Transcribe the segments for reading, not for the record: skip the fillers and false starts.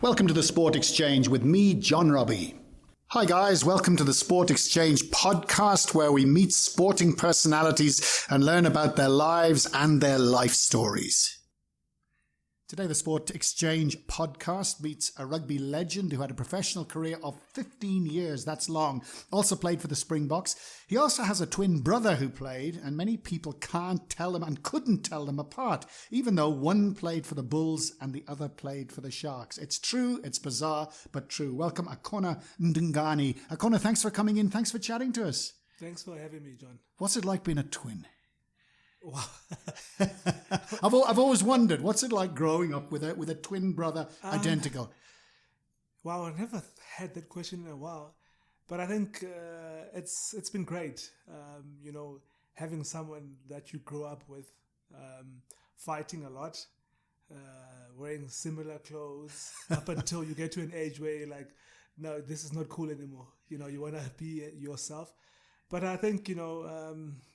Welcome to the Sport Exchange with me, John Robbie. Hi guys, welcome to the Sport Exchange podcast where we meet sporting personalities and learn about their lives and their life stories. Today, the Sport Exchange podcast meets a rugby legend who had a professional career of 15 years. That's long. Also played for the Springboks. He also has a twin brother who played, and many people can't tell them and couldn't tell them apart, even though one played for the Bulls and the other played for the Sharks. It's true, it's bizarre, but true. Welcome, Akona Ndungane. Akona, thanks for coming in. Thanks for chatting to us. Thanks for having me, John. What's it like being a twin? Wow. I've always wondered, what's it like growing up with a twin brother, identical? Wow, I never had that question in a while, but I think it's been great. Having someone that you grow up with, fighting a lot, wearing similar clothes up until you get to an age where you're like, no, this is not cool anymore. You want to be yourself. But I think,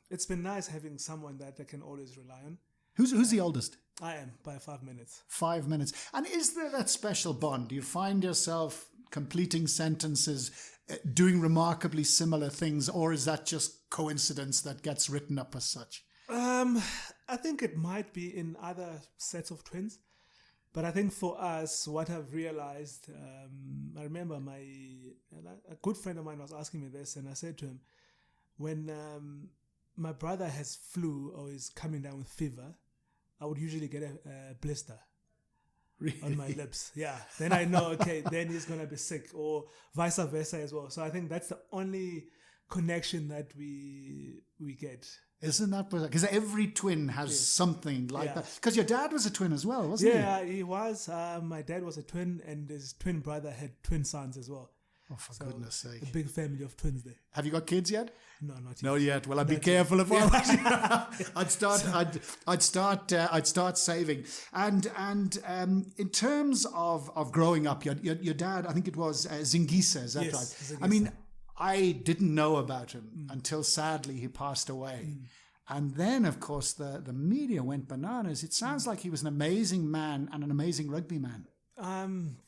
it's been nice having someone that I can always rely on. Who's the oldest? I am, by 5 minutes. 5 minutes. And is there that special bond? Do you find yourself completing sentences, doing remarkably similar things, or is that just coincidence that gets written up as such? I think it might be in other sets of twins. But I think for us, what I've realized, I remember a good friend of mine was asking me this, and I said to him, when my brother has flu or is coming down with fever, I would usually get a blister on my lips. Yeah. Then I know, okay, then he's going to be sick, or vice versa as well. So I think that's the only connection that we get. Isn't that bizarre? Because every twin has something like that. Because your dad was a twin as well, wasn't he? Yeah, he was. My dad was a twin, and his twin brother had twin sons as well. Oh, for goodness sake. A big family of twins there. Have you got kids yet? No, not yet. Not yet. Well, I'd be careful if I was. I'd start saving. And in terms of growing up, your dad, I think it was Zingisa, is that right? Zingisa. I mean, I didn't know about him until sadly he passed away. And then, of course, the media went bananas. It sounds like he was an amazing man and an amazing rugby man.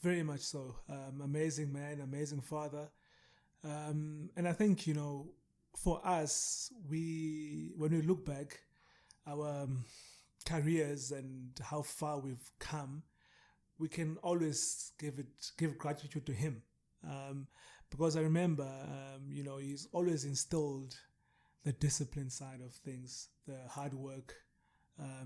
Very much so. Amazing man, amazing father. And I think, for us, when we look back, our careers and how far we've come, we can always give gratitude to him. Because I remember, he's always instilled the discipline side of things, the hard work,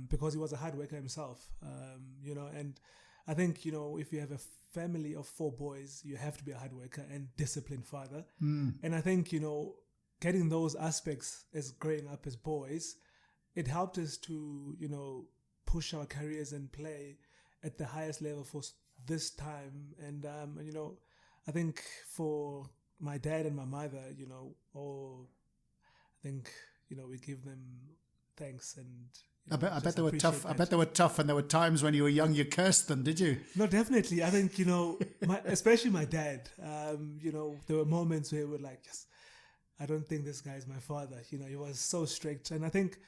because he was a hard worker himself, and I think, if you have a family of 4 boys, you have to be a hard worker and disciplined father. And I think, getting those aspects as growing up as boys, it helped us to, push our careers and play at the highest level for this time. And I think for my dad and my mother, I think, we give them thanks and I bet they were tough. I bet they were tough, and there were times when you were young, you cursed them, did you? No, definitely. I think, especially my dad, there were moments where we were like, yes, I don't think this guy is my father. He was so strict. And I think,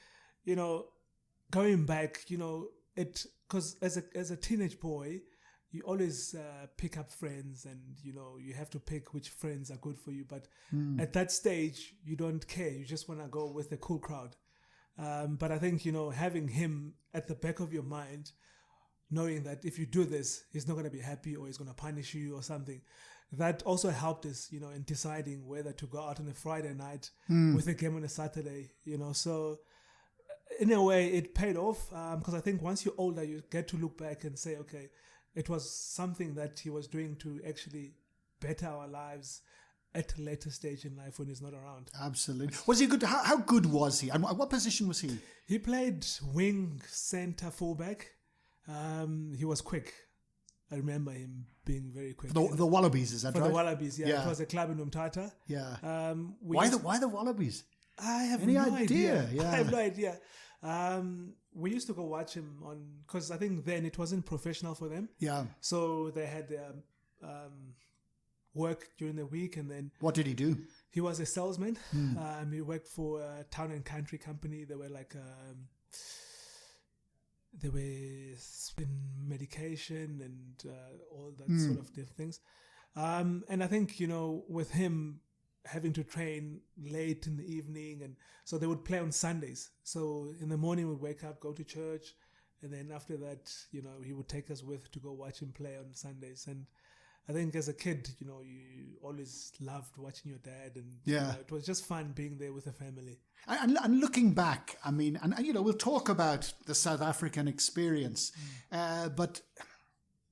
going back, because as a teenage boy, you always pick up friends, and, you have to pick which friends are good for you. But at that stage, you don't care. You just want to go with the cool crowd. But I think, having him at the back of your mind, knowing that if you do this, he's not going to be happy or he's going to punish you or something, that also helped us, in deciding whether to go out on a Friday night with a game on a Saturday, So in a way, it paid off because I think once you're older, you get to look back and say, okay, it was something that he was doing to actually better our lives at a later stage in life when he's not around. Absolutely. Was he good? How good was he? And what position was he? He played wing, center, fullback. He was quick. I remember him being very quick. The Wallabies, is that right? For the Wallabies, yeah. It was a club in Umtata. Yeah. Why the Wallabies? I have no idea. Yeah. I have no idea. We used to go watch him because I think then it wasn't professional for them. Yeah. So they had work during the week, and then what did he do? He was a salesman. He worked for a town and country company. They were like they were in medication and all that sort of things. And I think, with him having to train late in the evening, and so they would play on Sundays. So in the morning we'd wake up, go to church, and then after that, he would take us to go watch him play on Sundays. And I think as a kid, you always loved watching your dad, and it was just fun being there with the family. And looking back, I mean, and we'll talk about the South African experience, but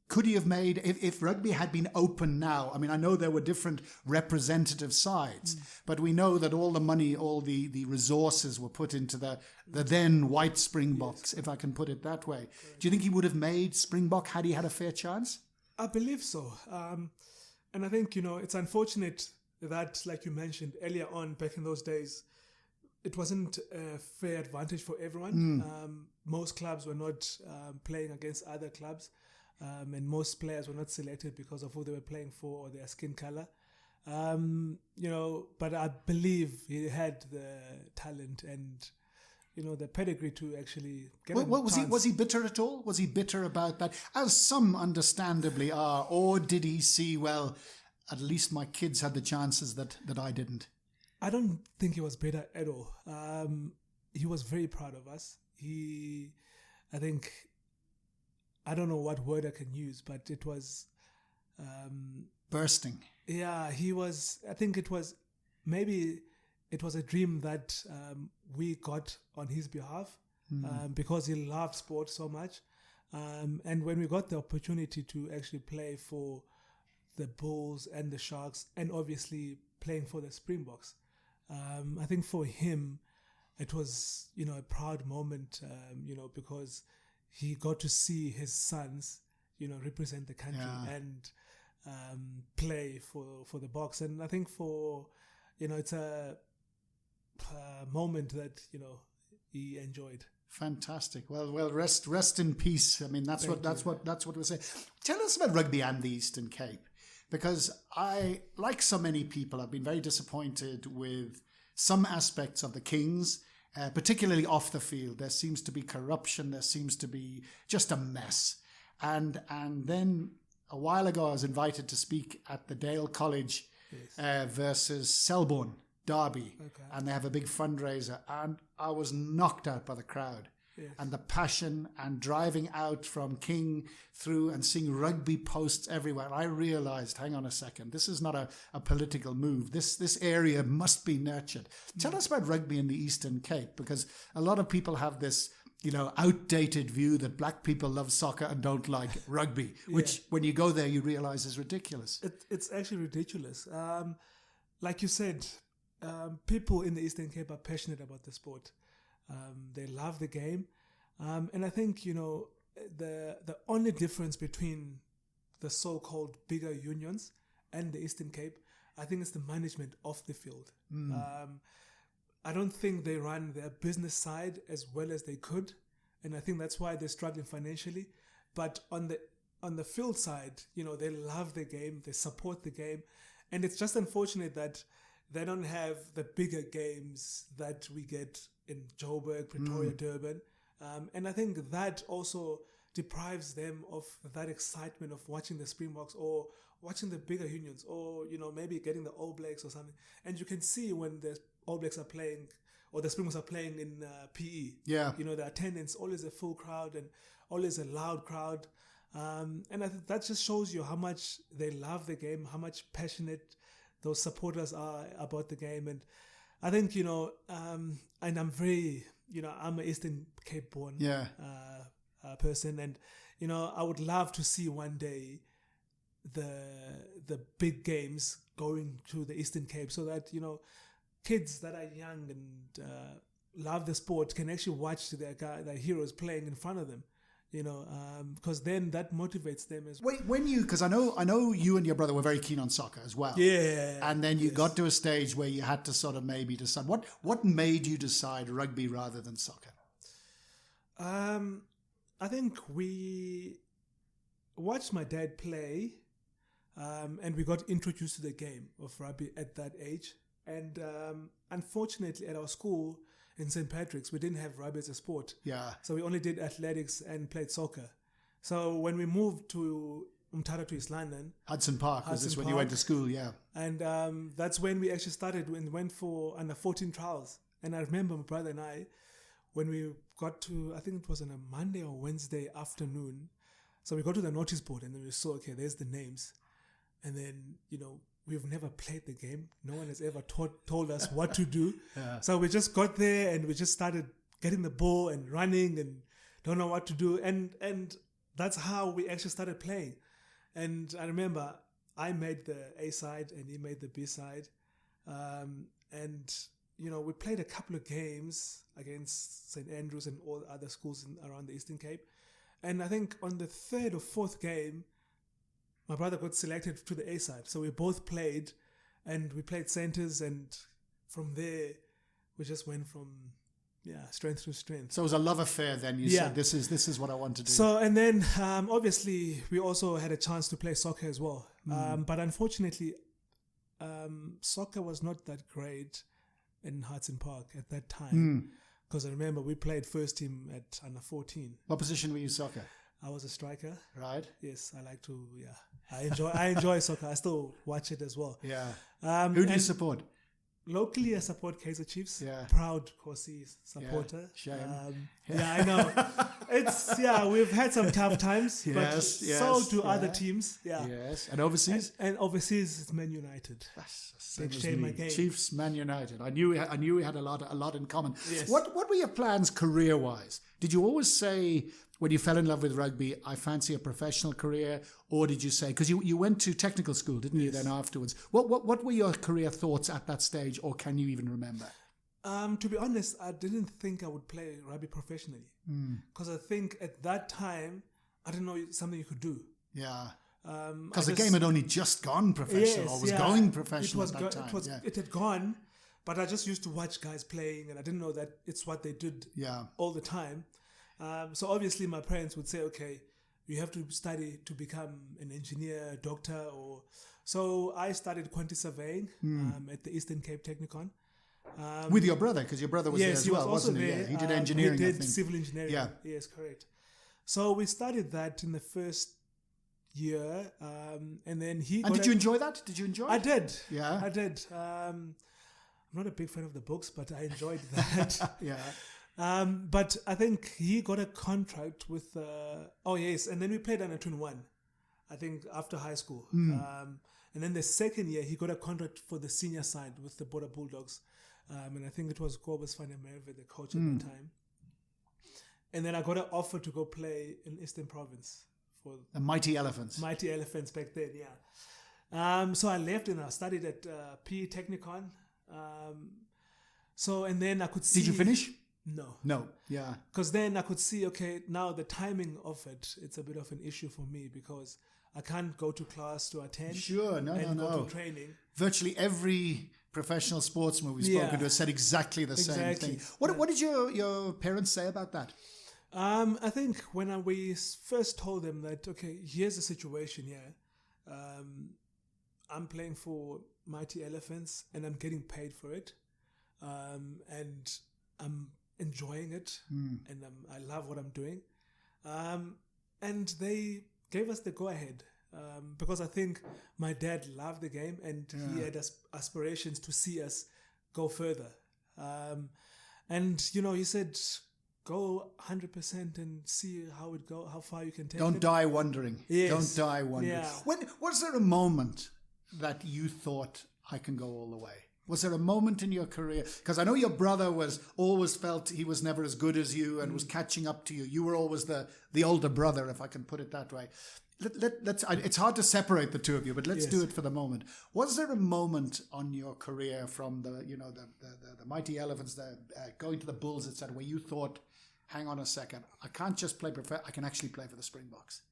could he have made, if rugby had been open now, I mean, I know there were different representative sides, but we know that all the money, all the resources were put into the then white Springboks, if I can put it that way. Correct. Do you think he would have made Springbok had he had a fair chance? I believe so. And I think, it's unfortunate that, like you mentioned earlier on, back in those days, it wasn't a fair advantage for everyone. Most clubs were not playing against other clubs. And most players were not selected because of who they were playing for or their skin color. But I believe he had the talent and, the pedigree to actually get a chance. Was he bitter at all? Was he bitter about that? As some understandably are. Or did he see, well, at least my kids had the chances that I didn't? I don't think he was bitter at all. He was very proud of us. I don't know what word I can use, but it was... bursting. Yeah, he was... I think it was a dream that we got on his behalf because he loved sport so much. And when we got the opportunity to actually play for the Bulls and the Sharks, and obviously playing for the Springboks, I think for him, it was, a proud moment, because he got to see his sons, represent the country and play for the Boks. And I think it's a moment that, he enjoyed. Fantastic. Well, rest in peace. I mean, that's what we say. Tell us about rugby and the Eastern Cape, because I, like so many people, I've been very disappointed with some aspects of the Kings. Particularly off the field, there seems to be corruption. There seems to be just a mess. And then a while ago, I was invited to speak at the Dale College versus Selborne Derby, and they have a big fundraiser. And I was knocked out by the crowd. Yes. And the passion and driving out from King through and seeing rugby posts everywhere. And I realized, hang on a second, this is not a political move. This area must be nurtured. Tell us about rugby in the Eastern Cape, because a lot of people have this, outdated view that black people love soccer and don't like rugby, which when you go there, you realize is ridiculous. It's actually ridiculous. Like you said, people in the Eastern Cape are passionate about the sport. They love the game. And I think, the only difference between the so-called bigger unions and the Eastern Cape, I think it's the management of the field. I don't think they run their business side as well as they could. And I think that's why they're struggling financially. But on the field side, they love the game. They support the game. And it's just unfortunate that they don't have the bigger games that we get in Joburg, Pretoria, Durban. And I think that also deprives them of that excitement of watching the Springboks or watching the bigger unions, or, maybe getting the All Blacks or something. And you can see when the All Blacks are playing or the Springboks are playing in PE. Yeah. The attendance, always a full crowd and always a loud crowd. And I think that just shows you how much they love the game, how much passionate those supporters are about the game. And I think, and I'm very, I'm an Eastern Cape born person. And, I would love to see one day the big games going to the Eastern Cape, so that, kids that are young and love the sport can actually watch their heroes playing in front of them. Because then that motivates them as well. Wait, because I know you and your brother were very keen on soccer as well. Yeah. And then you got to a stage where you had to sort of maybe decide. What made you decide rugby rather than soccer? I think we watched my dad play, and we got introduced to the game of rugby at that age. And unfortunately, at our school, in St. Patrick's, we didn't have rugby as a sport. Yeah. So we only did athletics and played soccer. So when we moved to Umtata to East London, Hudson Park, was this when you Park. went to school? Yeah. And that's when we actually started and went for under 14 trials. And I remember my brother and I, when we got to, I think it was on a Monday or Wednesday afternoon. So we got to the notice board and then we saw, okay, there's the names. And then, we've never played the game. No one has ever told us what to do. Yeah. So we just got there and we just started getting the ball and running and don't know what to do. And that's how we actually started playing. And I remember I made the A side and he made the B side. We played a couple of games against St. Andrews and all other schools around the Eastern Cape. And I think on the third or fourth game, my brother got selected to the A side. So we both played and we played centers. And from there, we just went from strength to strength. So it was a love affair then. You said, this is what I want to do. So, and then obviously we also had a chance to play soccer as well. But unfortunately, soccer was not that great in Hudson Park at that time. Because I remember we played first team at under 14. What position were you soccer? I was a striker. Right. Yes, I like to, I enjoy soccer. I still watch it as well. Yeah. Who do you support? Locally, I support Kaizer Chiefs. Yeah. Proud Kosi supporter. Shame. I know. We've had some tough times, but so do other teams. Yeah. Yes. And overseas? And overseas, it's Man United. Big shame again. Chiefs, Man United. I knew we had a lot in common. Yes. What were your plans career-wise? Did you always say, when you fell in love with rugby, I fancy a professional career? Or did you say, because you went to technical school, didn't you, then afterwards? What were your career thoughts at that stage, or can you even remember? To be honest, I didn't think I would play rugby professionally. Because I think at that time, I didn't know something you could do. Yeah. Because the game had only just gone professional, or was going professional at that time. It had gone, but I just used to watch guys playing, and I didn't know that it's what they did all the time. So obviously my parents would say, okay, you have to study to become an engineer, doctor, so I studied quantity surveying at the Eastern Cape Technikon. With your brother, because your brother was there as well, wasn't he? There. Yeah, he did engineering, He I did think. civil engineering. Yeah. Yes, correct. So we studied that in the first year, and then he. And did you enjoy that? Did you enjoy it? I did. Yeah, I did. I'm not a big fan of the books, but I enjoyed that. Yeah. But I think he got a contract with. And then we played under 21. I think after high school, and then the second year he got a contract for the senior side with the Border Bulldogs, and I think it was Kobus van der Merwe, the coach at the time. And then I got an offer to go play in Eastern Province for the Mighty Elephants. Mighty Elephants back then, yeah. So I left and I studied at PE Technikon. And then I could see. Did you finish? No. Yeah. Because then I could see, okay, now the timing of it's a bit of an issue for me because I can't go to class to attend. Sure, no. Go to training. Virtually every professional sportsman we've spoken to has said exactly the same thing. What did your parents say about that? I think when we first told them that, okay, here's the situation here. I'm playing for Mighty Elephants and I'm getting paid for it. And I'm enjoying it and I love what I'm doing. And they gave us the go-ahead because I think my dad loved the game and he had aspirations to see us go further. And, he said, go 100% and see how it go, how far you can take it. Don't die wondering. Yes. Don't die wondering. Yeah. Was there a moment that you thought, I can go all the way? Was there a moment in your career? Because I know your brother always felt he was never as good as you and was catching up to you. You were always the older brother, if I can put it that way. It's hard to separate the two of you, but let's do it for the moment. Was there a moment on your career from the Mighty Elephants, going to the Bulls, etc., where you thought, hang on a second, I can't just play I can actually play for the Springboks?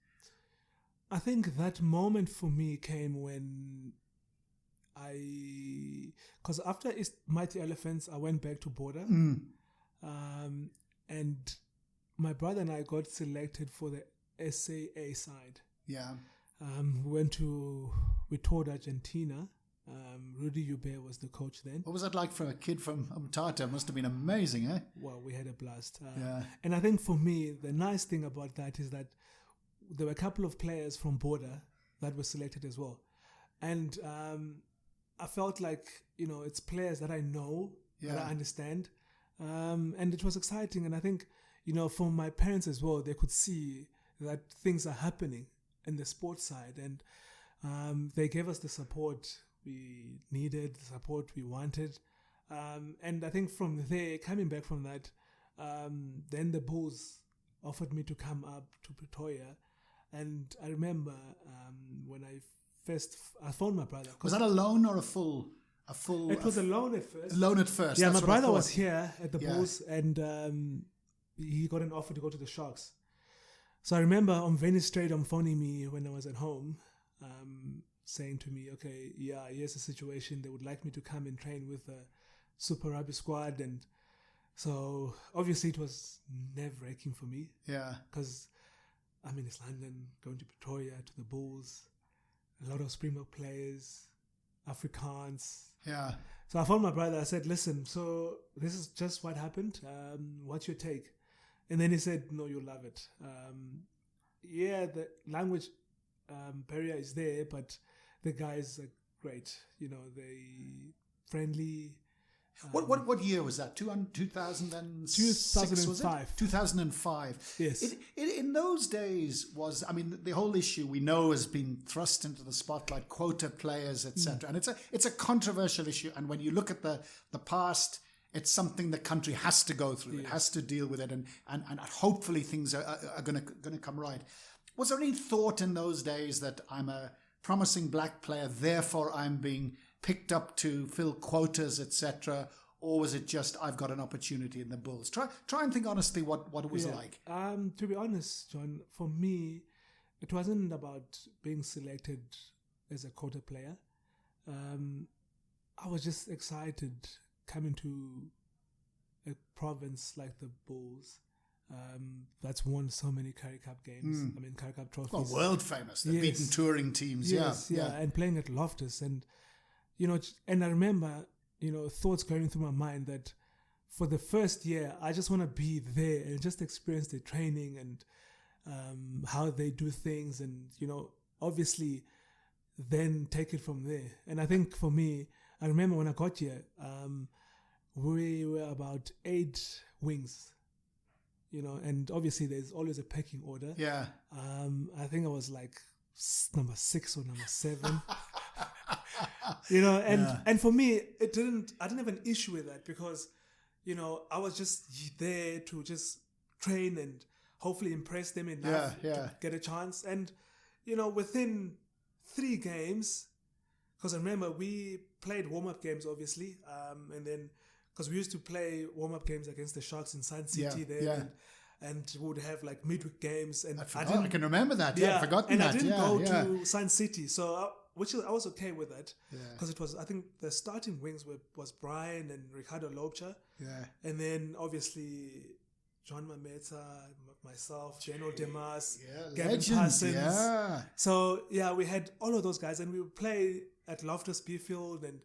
I think that moment for me came when because after Mighty Elephants, I went back to Border, and my brother and I got selected for the SAA side. Yeah. We toured Argentina, Rudy Ube was the coach then. What was that like for a kid from Umtata? Must have been amazing, eh? Well, we had a blast. Yeah. And I think for me, the nice thing about that is that there were a couple of players from Border that were selected as well. And I felt like, it's players that I know, that I understand. And it was exciting. And I think, for my parents as well, they could see that things are happening in the sports side. And they gave us the support we needed, the support we wanted. And I think from there, coming back from that, then the Bulls offered me to come up to Pretoria. And I remember when I phoned my brother. Was that a loan or a full? It was a loan at first. A loan at first. Yeah, my brother was here at the Bulls, and he got an offer to go to the Sharks. So I remember on Venice Stadium phoning me when I was at home, saying to me, okay, here's the situation. They would like me to come and train with the Super Rugby squad. And so obviously it was nerve-wracking for me. Yeah. Because, it's London, going to Pretoria, to the Bulls, a lot of Springbok players, Afrikaans. Yeah. So I phoned my brother. I said, listen, so this is just what happened. What's your take? And then he said, no, you'll love it. The language barrier is there, but the guys are great. They friendly. What year was that? 2006, 2005. Was it? 2005. Yes. In those days the whole issue we know has been thrust into the spotlight, quota players, etc. And it's a controversial issue. And when you look at the past, it's something the country has to go through. It has to deal with it, and hopefully things are going to come right. Was there any thought in those days that I'm a promising black player, therefore I'm being picked up to fill quotas, etc., or was it just I've got an opportunity in the Bulls? Try and think honestly what it was like. To be honest, John, for me, it wasn't about being selected as a quota player. I was just excited coming to a province like the Bulls. That's won so many Currie Cup games. Currie Cup trophies. Well, world famous. They've beaten touring teams. Yes, and playing at Loftus. And, and I remember, thoughts going through my mind that for the first year, I just want to be there and just experience the training and how they do things. And, obviously then take it from there. And I think for me, I remember when I got here, we were about 8 wings. And obviously there's always a pecking order. Yeah. I think I was like number 6 or number 7. And for me, I didn't have an issue with that because, I was just there to just train and hopefully impress them enough to get a chance. And, within 3 games, because I remember we played warm-up games, obviously, and then because we used to play warm-up games against the Sharks in Sun City and we would have like midweek games. And I can remember that. I'd forgotten that. And I didn't go to Sun City, so I was okay with that because it was, I think the starting wings was Brian and Ricardo Lobcha. Yeah. And then obviously John Mameta, myself, Jeno Demas, Gavin Parsons. Yeah. So we had all of those guys and we would play at Loftus Beefield, and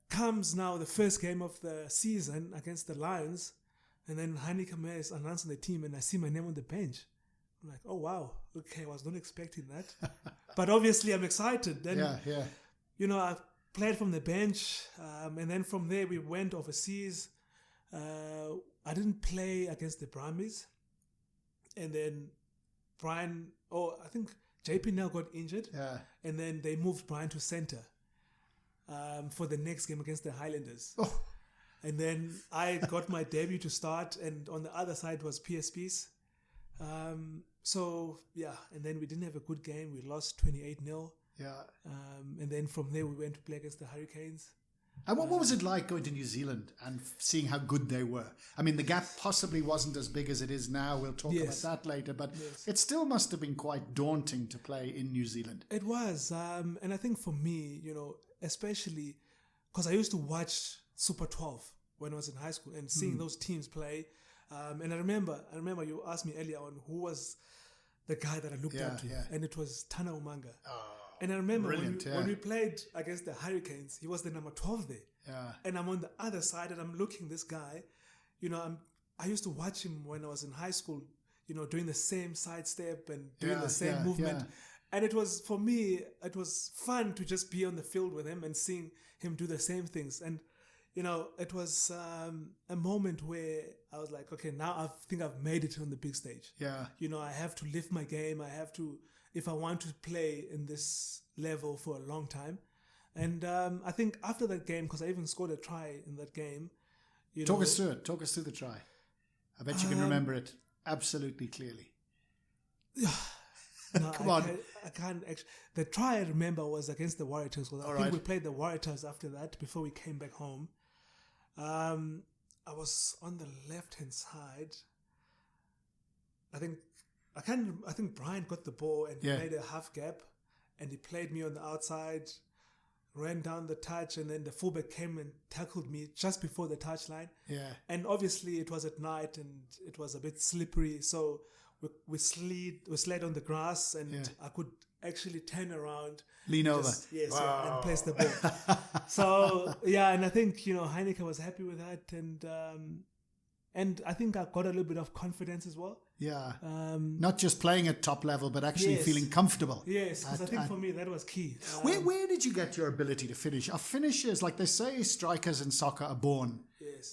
comes now the first game of the season against the Lions, and then Hani Kameh is announcing the team and I see my name on the bench. I'm like, oh wow, okay, I was not expecting that. But obviously I'm excited. Then, I played from the bench, and then from there we went overseas. I didn't play against the Brumbies, and then I think JP Nell got injured, and then they moved Brian to center for the next game against the Highlanders. Oh. And then I got my debut to start, and on the other side was PSPs. And then we didn't have a good game. We lost 28-0. Yeah. And then from there we went to play against the Hurricanes. And what was it like going to New Zealand and seeing how good they were? I mean, the gap possibly wasn't as big as it is now. We'll talk about that later. But it still must have been quite daunting to play in New Zealand. It was. And I think for me, especially because I used to watch Super 12 when I was in high school and seeing those teams play. And I remember you asked me earlier on who was the guy that I looked up to. And it was Tana Umanga. Oh. And I remember Brilliant, when we played against the Hurricanes, he was the number 12 there. Yeah. And I'm on the other side and I'm looking this guy, I used to watch him when I was in high school, doing the same sidestep and doing the same movement. Yeah. And it was, for me, it was fun to just be on the field with him and seeing him do the same things. And, it was a moment where I was like, okay, now I think I've made it on the big stage. Yeah. I have to lift my game. I have to, if I want to play in this level for a long time. And I think after that game, because I even scored a try in that game. Talk us through it. Talk us through the try. I bet you can remember it absolutely clearly. No, Come on. I can't actually. The try I remember was against the Warriors. I think we played the Warriors after that before we came back home. I was on the left-hand side. I think Brian got the ball and he made a half gap and he played me on the outside, ran down the touch, and then the fullback came and tackled me just before the touchline. Yeah. And obviously it was at night and it was a bit slippery, so we slid on the grass and I could actually turn around, lean over, and place the ball. So and I think Heineke was happy with that, and I think I got a little bit of confidence as well. Yeah, not just playing at top level, but actually feeling comfortable. Yes, because I think for me that was key. Where did you get your ability to finish? Are finishers, like they say, strikers in soccer are born,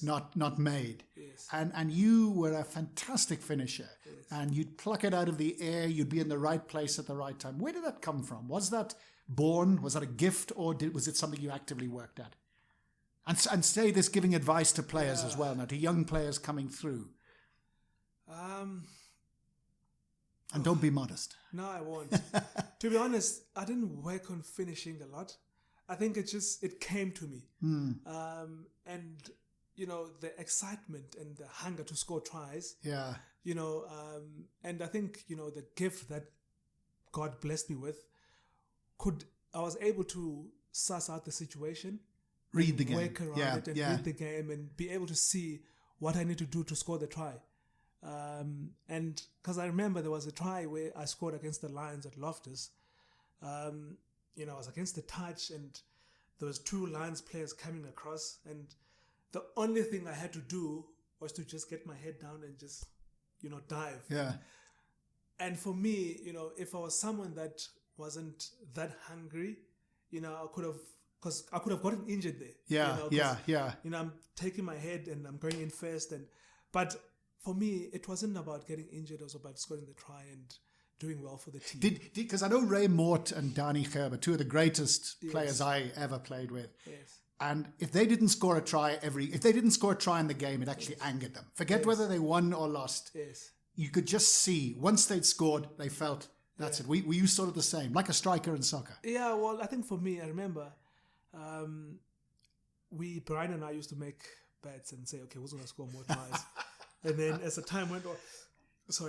not made. Yes. And you were a fantastic finisher. Yes. And you'd pluck it out of the air. You'd be in the right place at the right time. Where did that come from? Was that born? Was that a gift, or was it something you actively worked at? And say this, giving advice to players as well, now to young players coming through. And don't be modest. No, I won't. To be honest, I didn't work on finishing a lot. I think it came to me. And, the excitement and the hunger to score tries. Yeah. And I think, the gift that God blessed me with, I was able to suss out the situation. Read the game. Work around it and read the game and be able to see what I need to do to score the try. And because I remember there was a try where I scored against the Lions at Loftus. I was against the touch and there was 2 Lions players coming across, and the only thing I had to do was to just get my head down and just, dive. Yeah. And for me, if I was someone that wasn't that hungry, I could have gotten injured there. Yeah. I'm taking my head and I'm going in first, but for me, it wasn't about getting injured. It was about scoring the try and doing well for the team. Because I know Ray Mort and Danny Gerber, 2 of the greatest players I ever played with. Yes. And if they didn't score a try in the game, it actually angered them. Forget whether they won or lost. Yes. You could just see, once they'd scored, they felt, that's it. We used sort of the same, like a striker in soccer. Yeah, well, I think for me, I remember Brian and I used to make bets and say, okay, who's going to score more tries? And then as the time went on,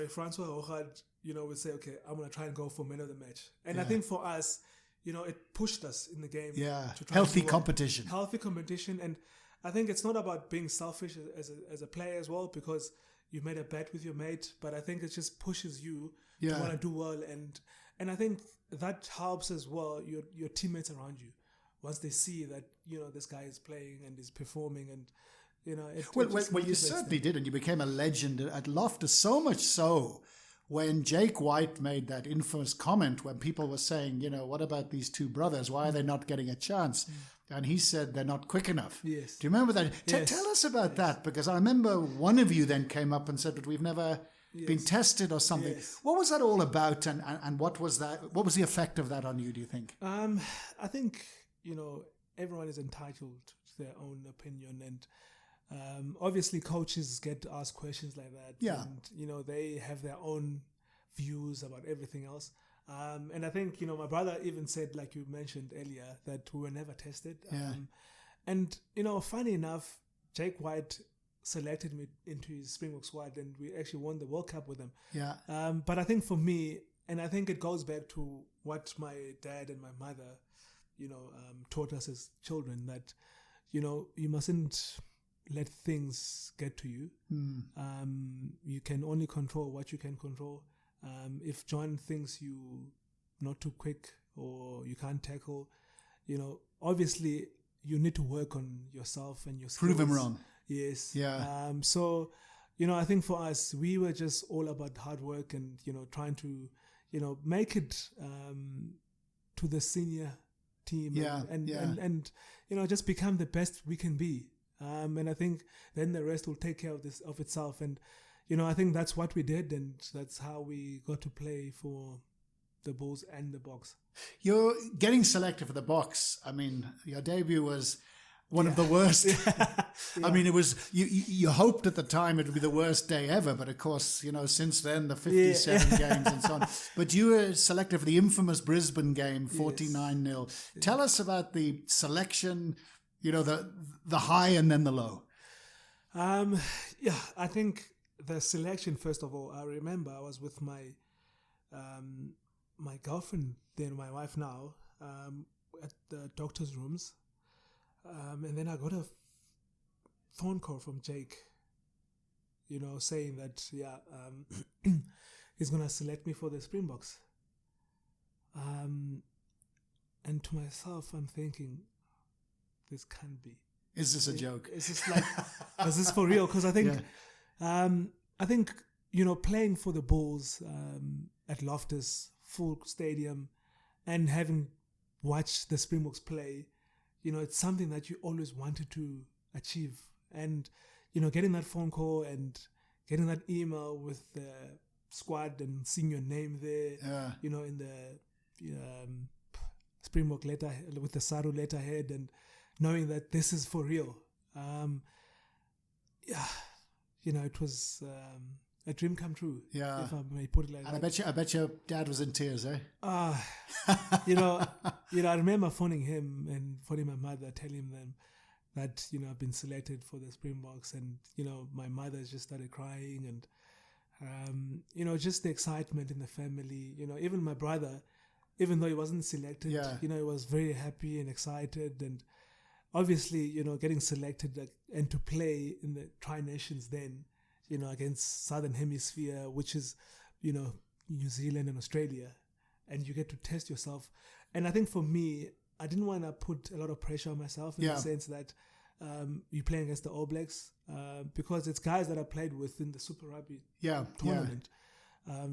Francois Ochad, would say, okay, I'm going to try and go for man of the match. And I think for us, it pushed us in the game. Yeah, to try healthy competition. Healthy competition. And I think it's not about being selfish as a player as well, because you made a bet with your mate, but I think it just pushes you to want to do well. And I think that helps as well your teammates around you. Once they see that, this guy is playing and is performing and, Well, you certainly did, and you became a legend at Loftus, so much so when Jake White made that infamous comment when people were saying, what about these 2 brothers? Why are they not getting a chance? And he said they're not quick enough. Yes. Do you remember that? Yes. Tell us about that, because I remember one of you then came up and said, but we've never been tested or something. Yes. What was that all about, and what was that? What was the effect of that on you, do you think? I think, everyone is entitled to their own opinion, and obviously coaches get asked questions like that. Yeah. And, they have their own views about everything else. And I think, my brother even said, like you mentioned earlier, that we were never tested. Yeah. And, funny enough, Jake White selected me into his Springboks squad, and we actually won the World Cup with him. Yeah. But I think for me, and I think it goes back to what my dad and my mother, taught us as children, that, you mustn't let things get to you. You can only control what you can control. If John thinks you not too quick or you can't tackle, obviously you need to work on yourself and your skills. Prove him wrong. Yes. Yeah. So, I think for us, we were just all about hard work and, trying to, make it to the senior team and just become the best we can be. And I think then the rest will take care of itself. And, I think that's what we did, and that's how we got to play for the Bulls and the Boks. You're getting selected for the Boks. I mean, your debut was one of the worst. I mean, it was, you hoped at the time it would be the worst day ever, but of course, since then, the 57 games and so on. But you were selected for the infamous Brisbane game, 49-0. Tell us about the selection, the high and then the low. I think the selection, first of all, I remember I was with my girlfriend, then my wife now, at the doctor's rooms. And then I got a phone call from Jake, saying that, he's going to select me for the Springboks. And to myself, I'm thinking, this can't be. Is this a joke? Is this is this for real? Because I think, playing for the Bulls at Loftus, full stadium, and having watched the Springboks play, it's something that you always wanted to achieve. And, getting that phone call and getting that email with the squad and seeing your name there, in the Springbok letter, with the Saru letterhead, and knowing that this is for real. It was a dream come true. Yeah. If I may put it like that. And I bet your dad was in tears, eh? I remember phoning him and phoning my mother, telling them that, I've been selected for the Springboks, and, my mother just started crying, and, just the excitement in the family, even my brother, even though he wasn't selected, he was very happy and excited, and obviously, getting selected and to play in the Tri-Nations then, against Southern Hemisphere, which is, New Zealand and Australia, and you get to test yourself. And I think for me, I didn't want to put a lot of pressure on myself in the sense that you're playing against the All Blacks, because it's guys that I played with in the Super Rugby tournament.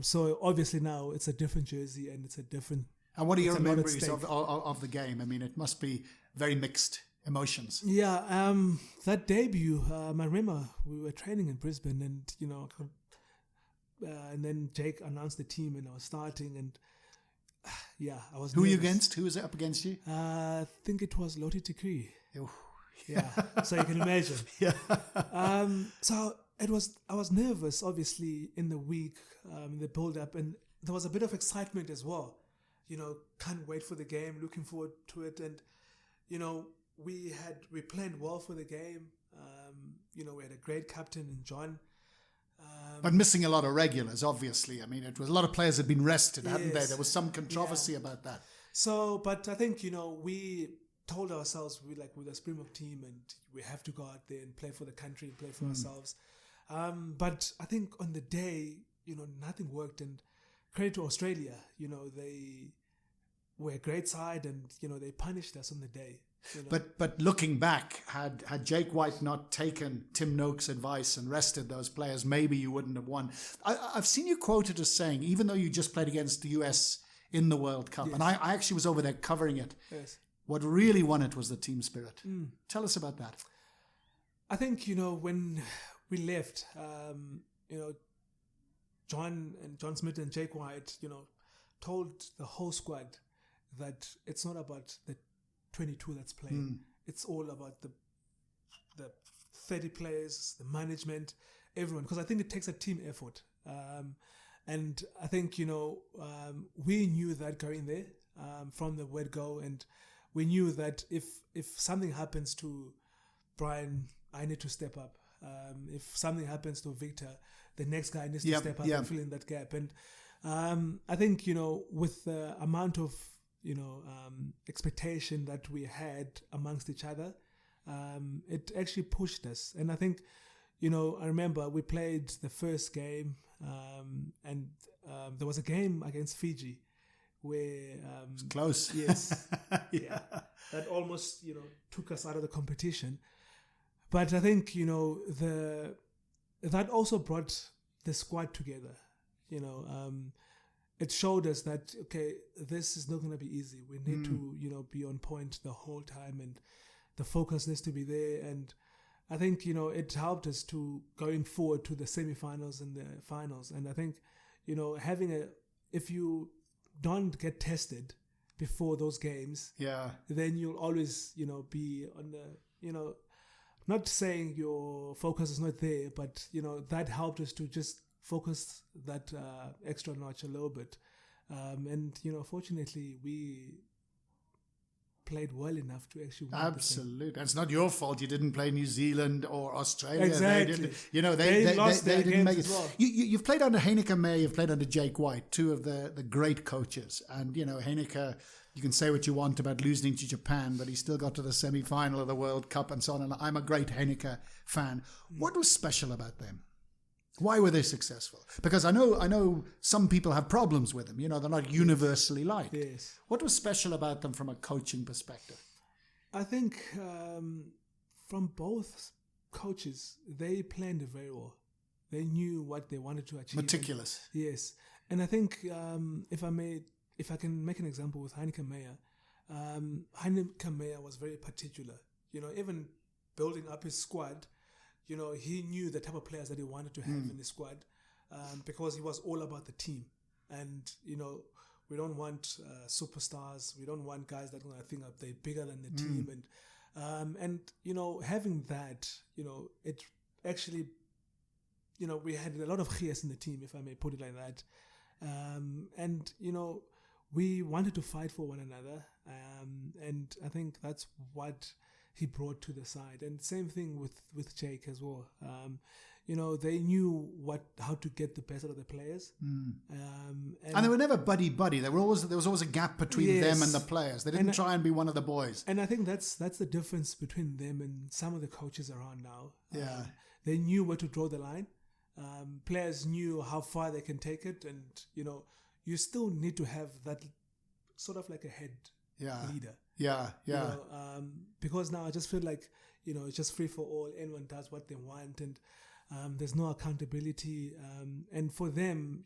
So obviously now it's a different jersey and it's a different... And what are your memories of the game? I mean, it must be very mixed emotions. Yeah, that debut, I remember we were training in Brisbane, and and then Jake announced the team and I was starting, and I was. Who were you against? Who was it up against you? I think it was Lottie Tikri. Yeah, so you can imagine. So it was. I was nervous, obviously, in the week, in the build-up, and there was a bit of excitement as well. Can't wait for the game, looking forward to it, and we planned well for the game. We had a great captain in John. But missing a lot of regulars, obviously. I mean, it was a lot of players had been rested, hadn't they? There was some controversy about that. So, but I think, we told ourselves we're the Springbok team and we have to go out there and play for the country and play for ourselves. But I think on the day, nothing worked, and credit to Australia, they were a great side, and, they punished us on the day. But looking back, had Jake White not taken Tim Noakes' advice and rested those players, maybe you wouldn't have won. I've seen you quoted as saying, even though you just played against the US in the World Cup, and I actually was over there covering it, what really won it was the team spirit. Tell us about that. I think, when we left, John Smith and Jake White, told the whole squad that it's not about the 22 that's playing. It's all about the 30 players, the management, everyone. Because I think it takes a team effort. And I think, we knew that going there from the word go. And we knew that if something happens to Brian, I need to step up. If something happens to Victor, the next guy needs to step up and fill in that gap. And I think, with the amount of expectation that we had amongst each other, it actually pushed us. And I think, I remember we played the first game, and there was a game against Fiji where Close. Yes, yeah, that almost took us out of the competition. But I think that also brought the squad together. It showed us that okay, this is not going to be easy. We need to be on point the whole time, and the focus needs to be there. And I think it helped us to going forward to the semi-finals and the finals. And I think if you don't get tested before those games, then you'll always be on the not saying your focus is not there, but that helped us to just focus that extra notch a little bit. And fortunately we played well enough to actually win. Absolutely. It's not your fault you didn't play New Zealand or Australia. Exactly. They lost their didn't make it. as well. You've played under Heineke Meyer, you've played under Jake White, two of the great coaches. And, Heineke, you can say what you want about losing to Japan, but he still got to the semi-final of the World Cup and so on. And I'm a great Heineke fan. What was special about them? Why were they successful? Because I know some people have problems with them. They're not universally liked. Yes. What was special about them from a coaching perspective? I think from both coaches, they planned it very well. They knew what they wanted to achieve. Meticulous. Yes. And I think if I can make an example with Heineke Meyer, Heineke Meyer was very particular. Even building up his squad, he knew the type of players that he wanted to have in his squad because he was all about the team. And, we don't want superstars. We don't want guys that I think they're bigger than the team. And having that, it actually, we had a lot of gears in the team, if I may put it like that. And, we wanted to fight for one another. And I think that's what he brought to the side. And same thing with Jake as well. They knew how to get the best out of the players. And they were never buddy-buddy. There was always a gap between them and the players. They didn't try and be one of the boys. And I think that's the difference between them and some of the coaches around now. Yeah. They knew where to draw the line. Players knew how far they can take it. And, you still need to have that sort of like a head leader. Yeah. Because now I just feel like, it's just free for all. Anyone does what they want, and there's no accountability. And for them,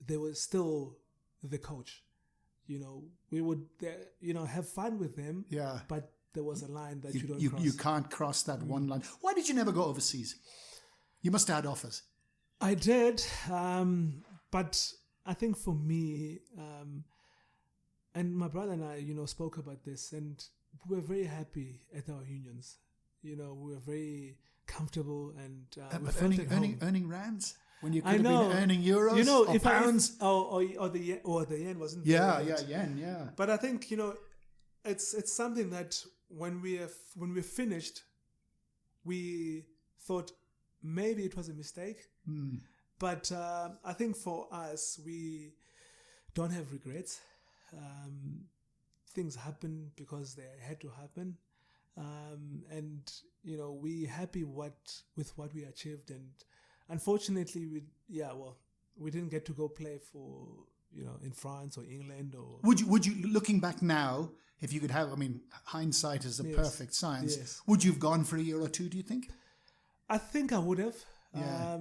they were still the coach. We would, have fun with them. Yeah. But there was a line that you don't cross. You can't cross that one line. Why did you never go overseas? You must have had offers. I did, but I think for me, and my brother and I, spoke about this, and we were very happy at our unions. We were very comfortable, and but earning rands when you could have been earning euros or pounds or the yen wasn't. Yeah, yen. Yeah. But I think it's something that when we finished, we thought maybe it was a mistake. But I think for us, we don't have regrets. Things happen because they had to happen, and we happy with what we achieved. And unfortunately, we didn't get to go play for in France or England. Or would you looking back now, if you could have, hindsight is a perfect science. Yes. Would you have gone for a year or two? Do you think? I think I would have. Yeah.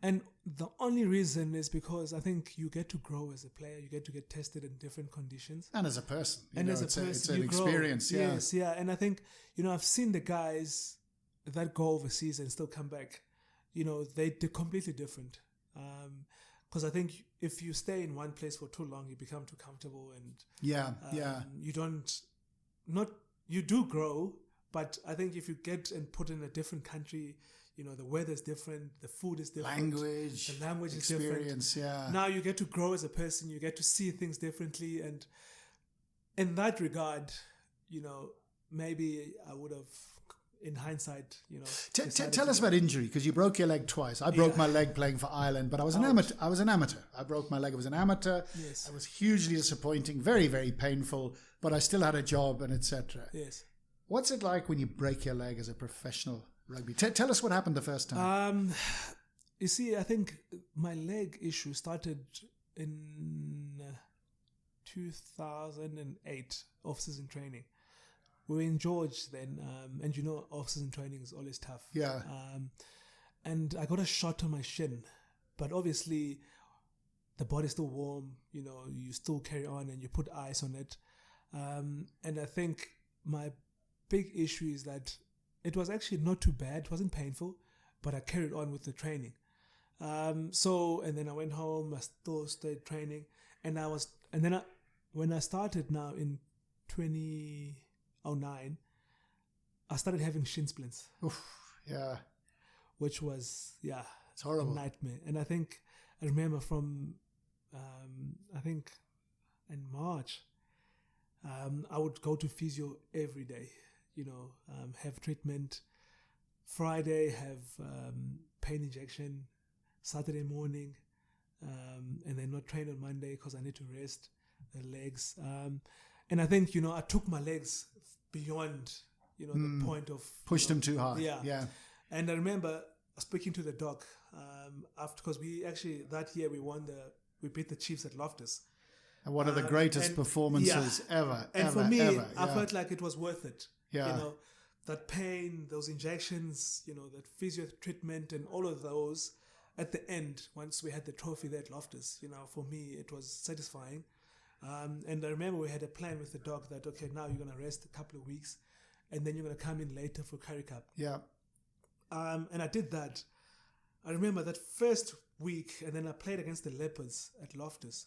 And the only reason is because I think you get to grow as a player. You get to get tested in different conditions. And as a person. It's an experience. Yeah. Yes, yeah. And I think, I've seen the guys that go overseas and still come back. They're completely different. Because I think if you stay in one place for too long, you become too comfortable. And you do grow, but I think if you get and put in a different country, the weather's different, the food is different. The language is different. Yeah. Now you get to grow as a person, you get to see things differently. And in that regard, maybe I would have, in hindsight, Tell us about injury, because you broke your leg twice. I broke my leg playing for Ireland, but I was an amateur. I broke my leg. I was an amateur. Yes. It was hugely disappointing, very, very painful, but I still had a job and etc. Yes. What's it like when you break your leg as a professional rugby? Tell us what happened the first time. You see, I think my leg issue started in 2008, off-season training. We were in George then, and off-season training is always tough. Yeah. And I got a shot on my shin, but obviously the body's still warm, you still carry on and you put ice on it. And I think my big issue is that it was actually not too bad. It wasn't painful, but I carried on with the training. And then I went home, I still stayed training. When I started now in 2009, I started having shin splints. Oof, yeah. Which was, it's horrible. A nightmare. And I remember from, in March, I would go to physio every day, have treatment. Friday, have pain injection. Saturday morning, and then not train on Monday because I need to rest the legs. And I think, I took my legs beyond, the point of... Pushed them too hard. Yeah. And I remember speaking to the doc after, because that year we beat the Chiefs at Loftus. And one of the greatest performances ever. And for me, ever, I felt like it was worth it. Yeah. That pain, those injections, that physio treatment and all of those. At the end, once we had the trophy there at Loftus, for me, it was satisfying. And I remember we had a plan with the doc that, okay, now you're going to rest a couple of weeks and then you're going to come in later for Currie Cup. Yeah. And I did that. I remember that first week, and then I played against the Leopards at Loftus.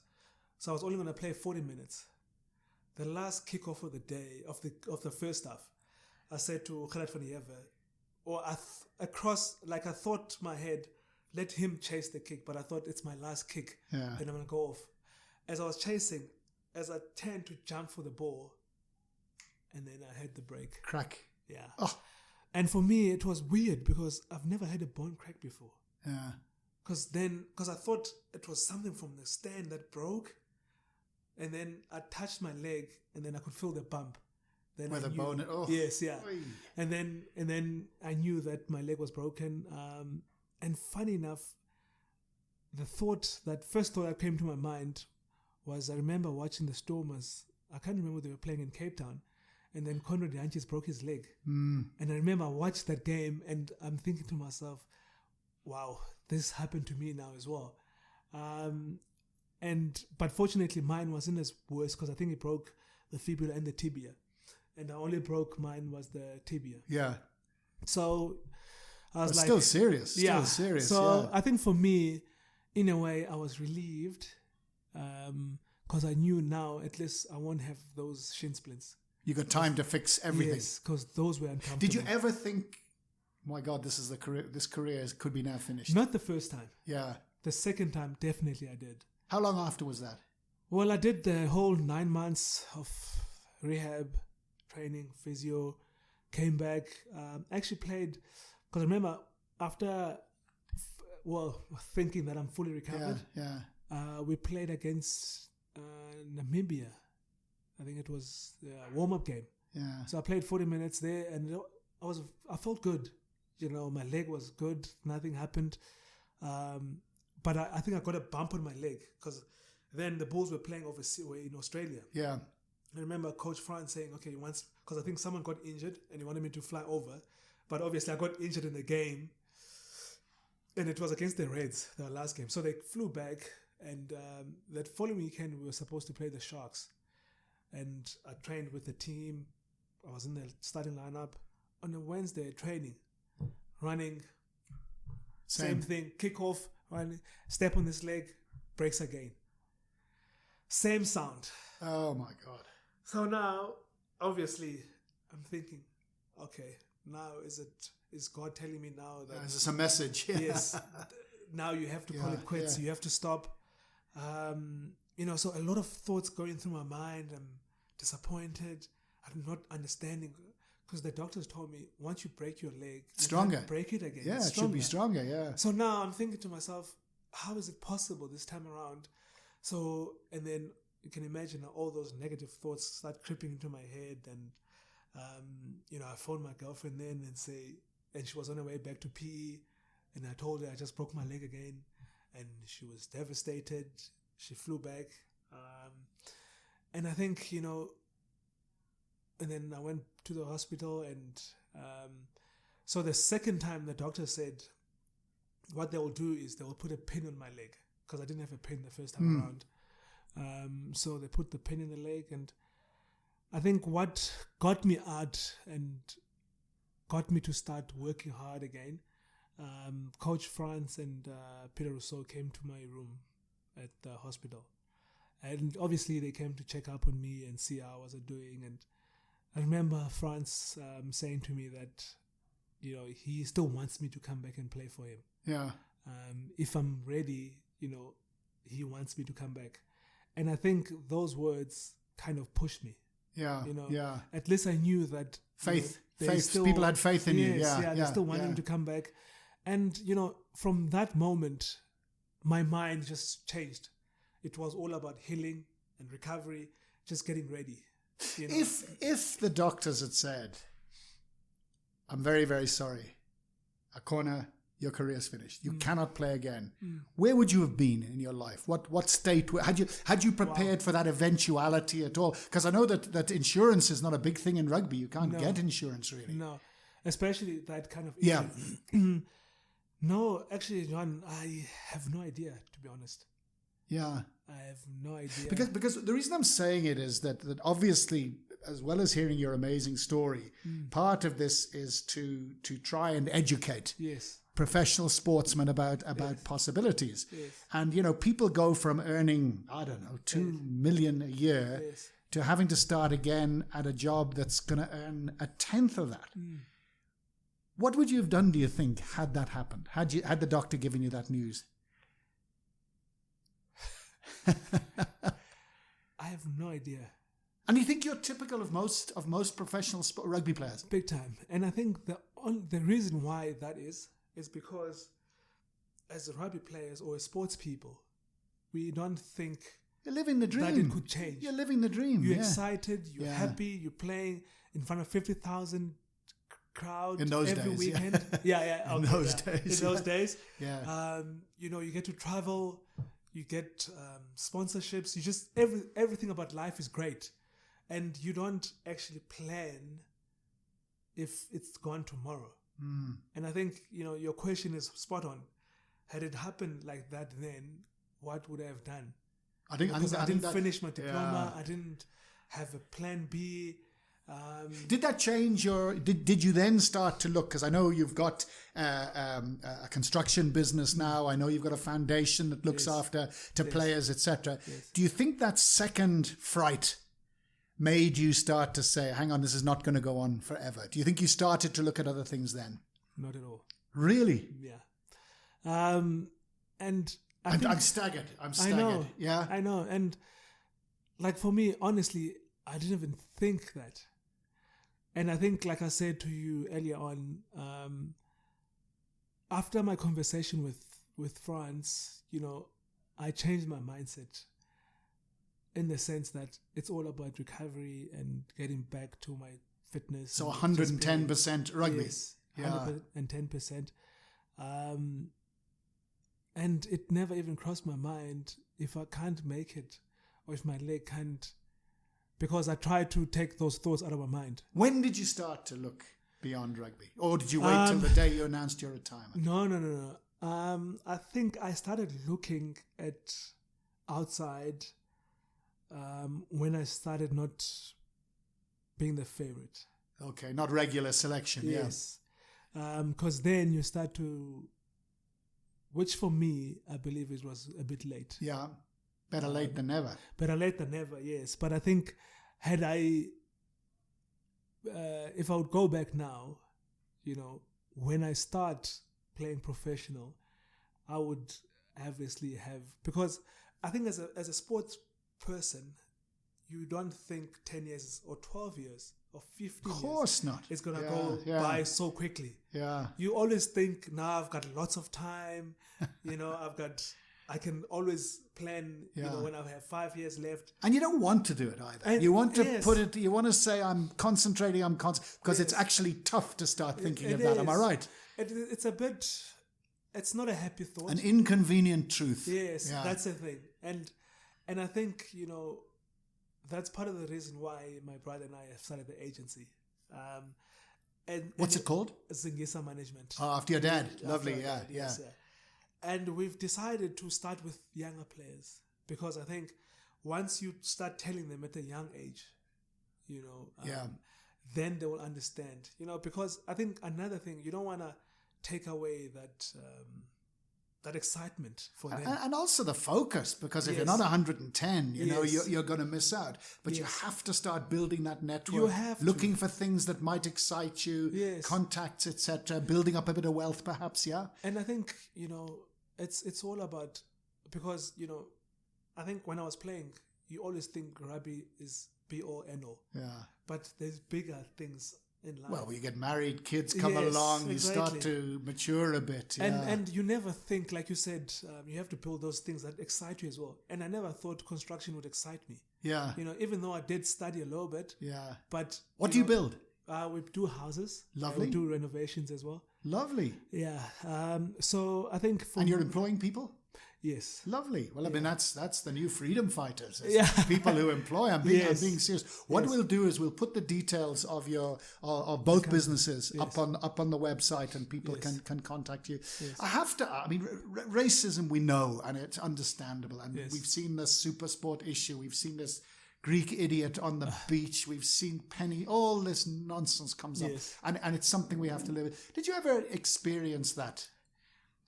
So I was only going to play 40 minutes. The last kickoff of the day, of the first half, I said to Gerard van der Heever, or I thought in my head, let him chase the kick, but I thought it's my last kick. Yeah. Then I'm going to go off. As I was chasing, as I turned to jump for the ball, and then I had the break. Crack. Yeah. Oh. And for me, it was weird because I've never had a bone crack before. Yeah. Because I thought it was something from the stand that broke, and then I touched my leg, and then I could feel the bump. Then With a bone. Oh. Yes, yeah. Oy. And then I knew that my leg was broken. And funny enough, the first thought that came to my mind was I remember watching the Stormers. I can't remember they were playing in Cape Town. And then Conrad Jantjies broke his leg. And I remember I watched that game and I'm thinking to myself, wow, this happened to me now as well. But fortunately mine wasn't as worse because I think it broke the fibula and the tibia. And I only broke mine was the tibia. Yeah. So... I was still serious. Still serious. So I think for me, in a way, I was relieved because I knew now at least I won't have those shin splints. You got time to fix everything. Yes, because those were uncomfortable. Did you ever think, my God, this career could be now finished? Not the first time. Yeah. The second time, definitely I did. How long after was that? Well, I did the whole 9 months of rehab, training, physio, came back, actually played... Because I remember after, thinking that I'm fully recovered, we played against Namibia. I think it was a warm-up game. Yeah. So I played 40 minutes there, and I felt good. My leg was good. Nothing happened. But I think I got a bump on my leg because then the Bulls were playing overseas in Australia. Yeah. I remember Coach Franz saying, okay, because I think someone got injured and he wanted me to fly over. But obviously, I got injured in the game, and it was against the Reds, the last game. So they flew back, and that following weekend, we were supposed to play the Sharks. And I trained with the team. I was in the starting lineup. On a Wednesday, training, running, same thing, kick off, running, step on this leg, breaks again. Same sound. Oh, my God. So now, obviously, I'm thinking, okay, now is God telling me now that is this a message? Yes, now you have to call it quits. You have to stop. So a lot of thoughts going through my mind. I'm disappointed. I'm not understanding because the doctors told me once you break your leg, stronger, you can't break it again. Yeah, it should be stronger. Yeah. So now I'm thinking to myself, how is it possible this time around? So and then you can imagine all those negative thoughts start creeping into my head and. I phoned my girlfriend then and she was on her way back to PE, and I told her I just broke my leg again, and she was devastated. She flew back, And I think, and then I went to the hospital, and so the second time the doctor said what they will do is they will put a pin on my leg, because I didn't have a pin the first time around. So they put the pin in the leg, and I think what got me out and got me to start working hard again, Coach France and Peter Rousseau came to my room at the hospital. And obviously they came to check up on me and see how I was doing. And I remember France saying to me that, he still wants me to come back and play for him. Yeah. If I'm ready, he wants me to come back. And I think those words kind of pushed me. Yeah. Yeah. At least I knew that faith. Still, people had faith in you. Yeah. They still wanted me to come back. And, from that moment, my mind just changed. It was all about healing and recovery, just getting ready. If the doctors had said, I'm very, very sorry, Akona, your career's finished. You cannot play again. Where would you have been in your life? What state had you prepared for that eventuality at all? Because I know that insurance is not a big thing in rugby. You can't get insurance really. No, especially that kind of No, actually, John, I have no idea, to be honest. Yeah. I have no idea. Because the reason I'm saying it is that obviously, as well as hearing your amazing story, part of this is to try and educate professional sportsmen about possibilities. Yes. And, people go from earning, I don't know, 2 million a year to having to start again at a job that's going to earn a tenth of that. What would you have done, do you think, had that happened? Had the doctor given you that news? I have no idea. And you think you're typical of most professional rugby players? Big time. And I think the reason why that is because as rugby players or as sports people, we don't think you're living the dream. That it could change. You're living the dream. You're excited, you're happy, you're playing in front of 50,000 crowd in those every days, weekend. In those days. Yeah. You get to travel, you get sponsorships, you just everything about life is great. And you don't actually plan if it's gone tomorrow. And I think, your question is spot on. Had it happened like that then, what would I have done? I didn't finish my diploma. I didn't have a plan B. Did that change did you then start to look, because I know you've got a construction business now, I know you've got a foundation that looks after players, etc. Do you think that second fright made you start to say, hang on, this is not going to go on forever? Do you think you started to look at other things then? Not at all. Really? Yeah. And I'm staggered. I know. Yeah. I know. And like for me, honestly, I didn't even think that. And I think, like I said to you earlier on, after my conversation with France, I changed my mindset in the sense that it's all about recovery and getting back to my fitness. So 110% rugby. Yes, 110%. And it never even crossed my mind if I can't make it or if my leg can't, because I tried to take those thoughts out of my mind. When did you start to look beyond rugby? Or did you wait till the day you announced your retirement? No. I think I started looking at outside when I started not being the favorite. Okay, not regular selection. Yes. Because then you start to, which for me, I believe it was a bit late. Yeah. Better late than never. Better late than never, yes. But I think if I would go back now, when I start playing professional, I would obviously have, because I think as a sports person, you don't think 10 years or 12 years or 15 years. Of course not. It's going to go by so quickly. Yeah. You always think, now I've got lots of time, I can always plan, when I have 5 years left. And you don't want to do it either. And you want to you want to say, I'm concentrating, because it's actually tough to start thinking of that. Am I right? It's a bit, it's not a happy thought. An inconvenient truth. Yes, that's the thing. And I think, that's part of the reason why my brother and I have started the agency. What's it called? Zingisa Management. Oh, after your dad. Lovely, After my yeah, dad, yeah. yes, And we've decided to start with younger players because I think once you start telling them at a young age, then they will understand. Because I think another thing, you don't want to take away that excitement for them. And also the focus, because if Yes. you're not 110, Yes. you're going to miss out. But you Yes. have to start building that network, You have to. looking for things that might excite you, Yes. contacts, etc., building up a bit of wealth, perhaps. Yeah. And I think, it's all about, because, I think when I was playing, you always think rugby is be all end all. Yeah. But there's bigger things in life. Well, you get married, kids come Yes, along, you start exactly. to mature a bit. Yeah. And you never think, like you said, you have to build those things that excite you as well. And I never thought construction would excite me. yeah. Even though I did study a little bit, Yeah. but What do you build? we do houses. Lovely. We do renovations as well. Lovely. Yeah. So I think And you're employing people? yes. Lovely. Well, I mean, that's the new freedom fighters. It's Yeah. People who employ. I'm being Yes. serious. What Yes. we'll do is we'll put the details of your of both businesses Yes. up on the website, and people Yes. can contact you. Yes. I have to. I mean, racism we know, and it's understandable, and Yes. we've seen this super sport issue. We've seen this Greek idiot on the beach. We've seen Penny. All this nonsense comes Yes. up, and it's something we have to live with. Did you ever experience that?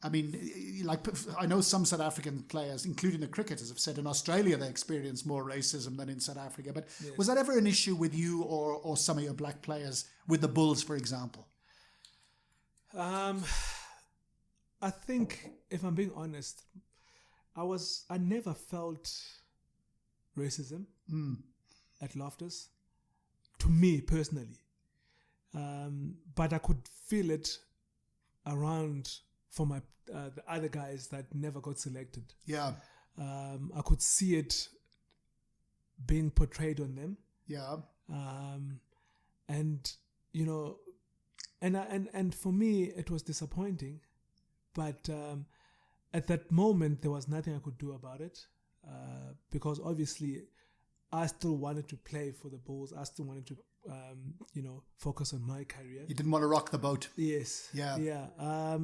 I mean, like, I know some South African players, including the cricketers, have said in Australia they experience more racism than in South Africa. But Yes. was that ever an issue with you or some of your black players with the Bulls, for example? I think, if I'm being honest, I never felt racism at Loftus, to me personally. But I could feel it around for my the other guys that never got selected. Yeah, I could see it being portrayed on them. yeah, And and for me it was disappointing, but at that moment there was nothing I could do about it, because obviously I still wanted to play for the Bulls. I still wanted to focus on my career. you didn't want to rock the boat. Yes. Yeah. How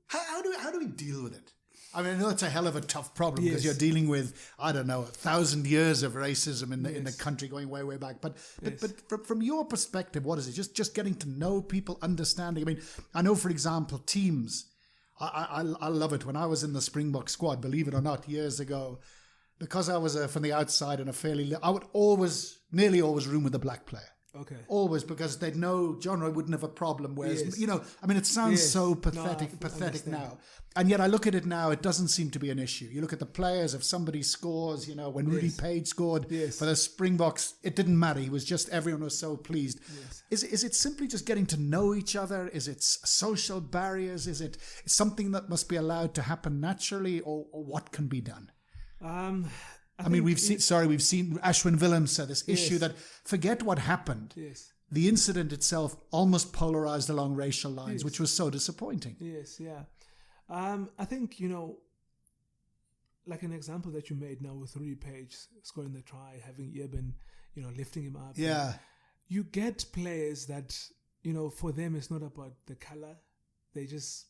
How do we deal with it? I mean, I know it's a hell of a tough problem because Yes. you're dealing with, I don't know, 1,000 years of racism in the Yes. country going way, way back. But Yes. from your perspective, what is it? Just getting to know people, understanding. I mean, I know, for example, teams. I love it. When I was in the Springboks squad, believe it or not, years ago, because I was from the outside and I would nearly always room with a black player. Okay. Always, because they'd know John Roy wouldn't have a problem. Whereas, Yes. I mean, it sounds Yes. so No, pathetic I understand. now. And yet I look at it now, it doesn't seem to be an issue. You look at the players, if somebody scores, when Rudy Yes. Page scored Yes. for the Springboks, it didn't matter. He was just, everyone was so pleased. Yes. Is it simply just getting to know each other? Is it social barriers? Is it something that must be allowed to happen naturally, or what can be done? I mean, we've seen Ashwin Willems this issue Yes. that, forget what happened. Yes. The incident itself almost polarized along racial lines, Yes. which was so disappointing. Yes, yeah. I think, like an example that you made now with Rudy Page scoring the try, having Eben, lifting him up. Yeah. You get players that, for them it's not about the color. They just,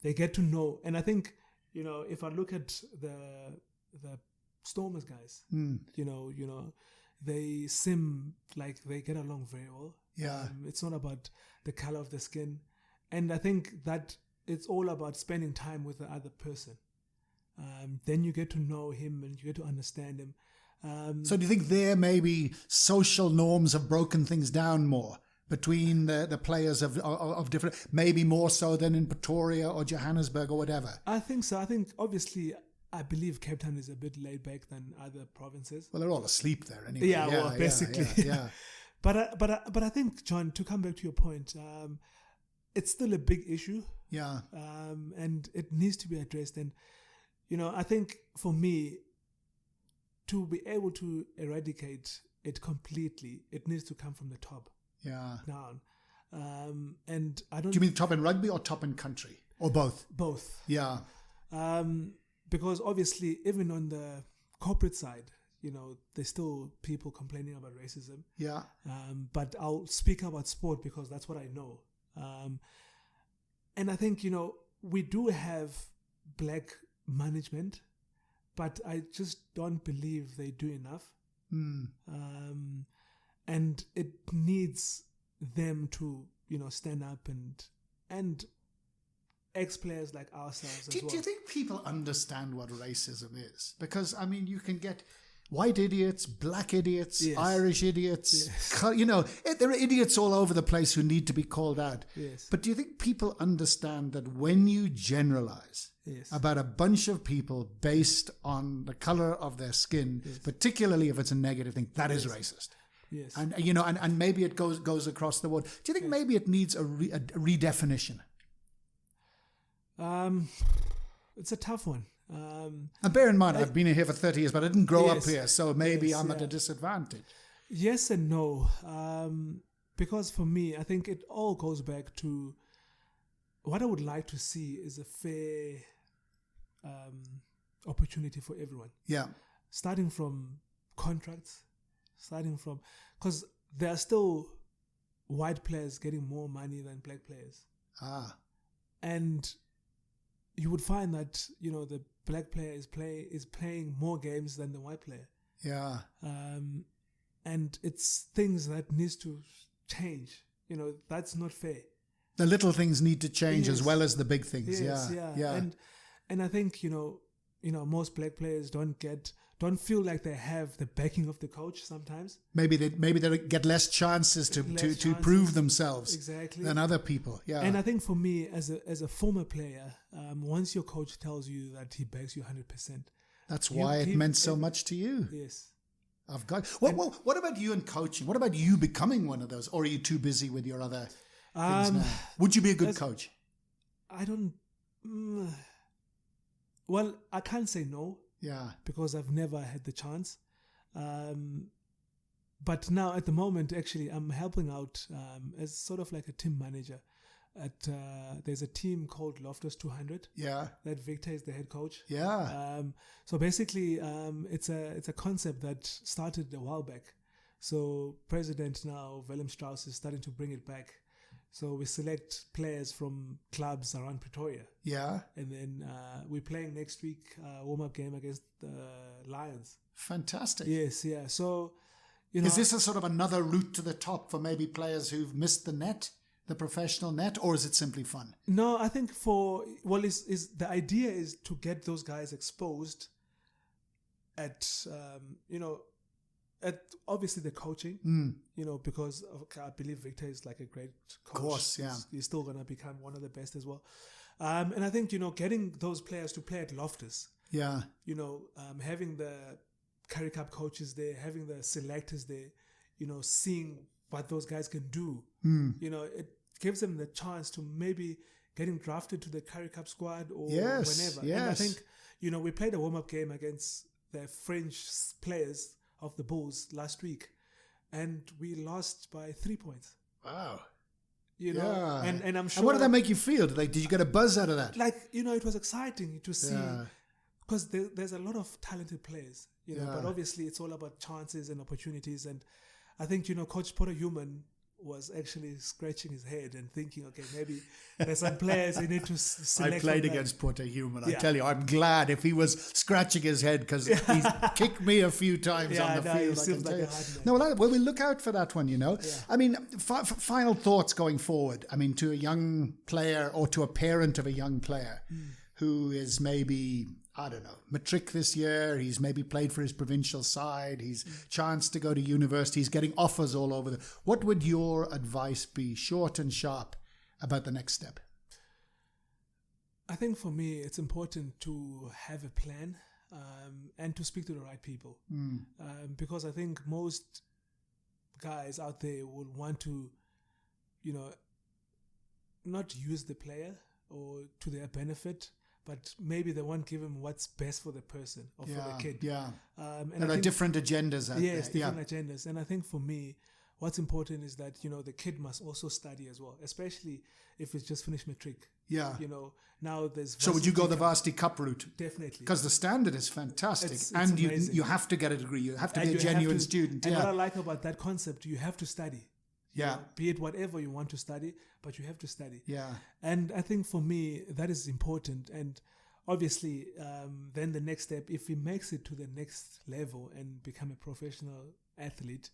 they get to know. And I think, if I look at the Stormers guys, they seem like they get along very well. Yeah. It's not about the color of the skin. And I think that it's all about spending time with the other person. Then you get to know him and you get to understand him. So do you think there maybe social norms have broken things down more between the players of different, maybe more so than in Pretoria or Johannesburg or whatever? I think so. I think obviously I believe Cape Town is a bit laid back than other provinces. Well, they're all asleep there anyway. Yeah, well, basically. Yeah. But I think, John, to come back to your point, it's still a big issue. Yeah. And it needs to be addressed. And, I think for me, to be able to eradicate it completely, it needs to come from the top down. And I don't. Do you mean top in rugby or top in country? Or both? Both. Yeah. Because obviously, even on the corporate side, there's still people complaining about racism. Yeah. But I'll speak about sport because that's what I know. And I think, we do have black management, but I just don't believe they do enough. And it needs them to, stand up and ex-players like ourselves as well. Do you think people understand what racism is? Because, you can get white idiots, black idiots, Yes. Irish idiots. Yes. There are idiots all over the place who need to be called out. Yes. But do you think people understand that when you generalize Yes. about a bunch of people based on the color of their skin, particularly if it's a negative thing, that is racist? Yes. And and maybe it goes across the board. Do you think maybe it needs a redefinition? It's a tough one. And bear in mind, I've been here for 30 years, but I didn't grow up Yes. here, so maybe Yes, I'm at yeah. a disadvantage. Yes and no. Because for me, I think it all goes back to what I would like to see is a fair opportunity for everyone. Yeah. Starting from contracts, because there are still white players getting more money than black players. And you would find that, the black player is playing more games than the white player. Yeah. And it's things that needs to change. That's not fair. The little things need to change as Yes. well as the big things. Yes, Yeah. And I think, most black players don't feel like they have the backing of the coach sometimes. Maybe they get less chances to prove themselves Exactly. than other people. Yeah. And I think for me, as a former player, once your coach tells you that he backs you 100%, that's why it meant so much to you. yes. I've got. What about you and coaching? What about you becoming one of those, or are you too busy with your other things now? Would you be a good coach? I don't. Well, I can't say no. Yeah. Because I've never had the chance. But now at the moment, actually, I'm helping out as sort of like a team manager. There's a team called Loftus 200. Yeah. That Victor is the head coach. Yeah. So basically, it's a concept that started a while back. So President now, Willem Strauss, is starting to bring it back. So we select players from clubs around Pretoria. Yeah. And then we're playing next week warm-up game against the Lions. Fantastic. Yes, yeah. So, is this a sort of another route to the top for maybe players who've missed the net, the professional net, or is it simply fun? No, I think is the idea is to get those guys exposed at at obviously the coaching, because I believe Victor is like a great coach. Of course, yeah. He's still going to become one of the best as well. And I think, getting those players to play at Loftus, yeah, having the Currie Cup coaches there, having the selectors there, seeing what those guys can do, it gives them the chance to maybe getting drafted to the Currie Cup squad or whenever. Yes. And I think, we played a warm-up game against the French players of the Bulls last week, and we lost by 3 points. Wow. Yeah. And I'm sure. And what did that make you feel? Did you get a buzz out of that? It was exciting to see, because there's a lot of talented players, but obviously it's all about chances and opportunities. And I think, Coach Porter Human was actually scratching his head and thinking, okay, maybe there's some players you need to select. I played against Porter Human. I tell you, I'm glad if he was scratching his head, because he's kicked me a few times on the field. I can tell you. No, well, we look out for that one, Yeah. I mean, final thoughts going forward. I mean, to a young player or to a parent of a young player who is maybe, I don't know, matric this year, he's maybe played for his provincial side, he's chanced to go to university, he's getting offers all over. What would your advice be, short and sharp, about the next step? I think for me, it's important to have a plan and to speak to the right people. Because I think most guys out there will want to, not use the player or to their benefit, but maybe they won't give him what's best for the person or for the kid. Yeah. And there are different agendas out there. Yes, different agendas. And I think for me, what's important is that, the kid must also study as well, especially if it's just finished matric. Yeah. You know, now there's... So would you go the Varsity Cup route? Definitely. Because the standard is fantastic. It's and amazing. you have to get a degree. You have to And be a you have genuine to- student. And Yeah. what I like about that concept, you have to study. Yeah. Be it whatever you want to study, but you have to study. Yeah. And I think for me, that is important. And obviously, then the next step, if he makes it to the next level and become a professional athlete,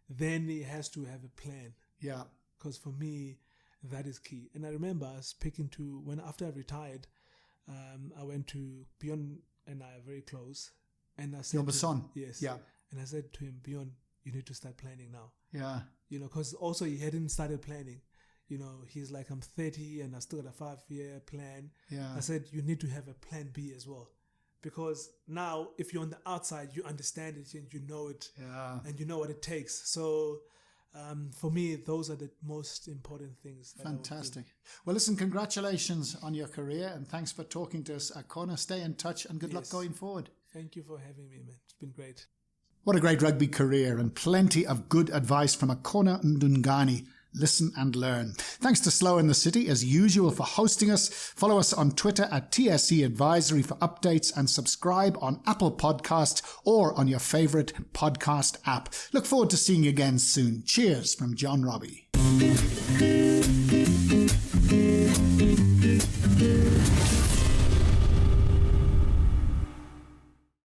then he has to have a plan. Yeah. Because for me, that is key. And I remember speaking to, after I retired, I went to Bjorn and I are very close. And I said, Your son. Yes. Yeah. And I said to him, Bjorn, you need to start planning now. Yeah. You know, because also he hadn't started planning. You know, he's like, I'm 30 and I still got a 5-year plan. Yeah. I said, you need to have a plan B as well. Because now, if you're on the outside, you understand it and you know it. Yeah. And you know what it takes. So, for me, those are the most important things. Fantastic. Well, listen, congratulations on your career and thanks for talking to us, Akona. Stay in touch and good luck Yes. going forward. Thank you for having me, man. It's been great. What a great rugby career and plenty of good advice from Akona Ndungane. Listen and learn. Thanks to Slow in the City, as usual, for hosting us. Follow us on Twitter at TSC Advisory for updates and subscribe on Apple Podcasts or on your favourite podcast app. Look forward to seeing you again soon. Cheers from John Robbie.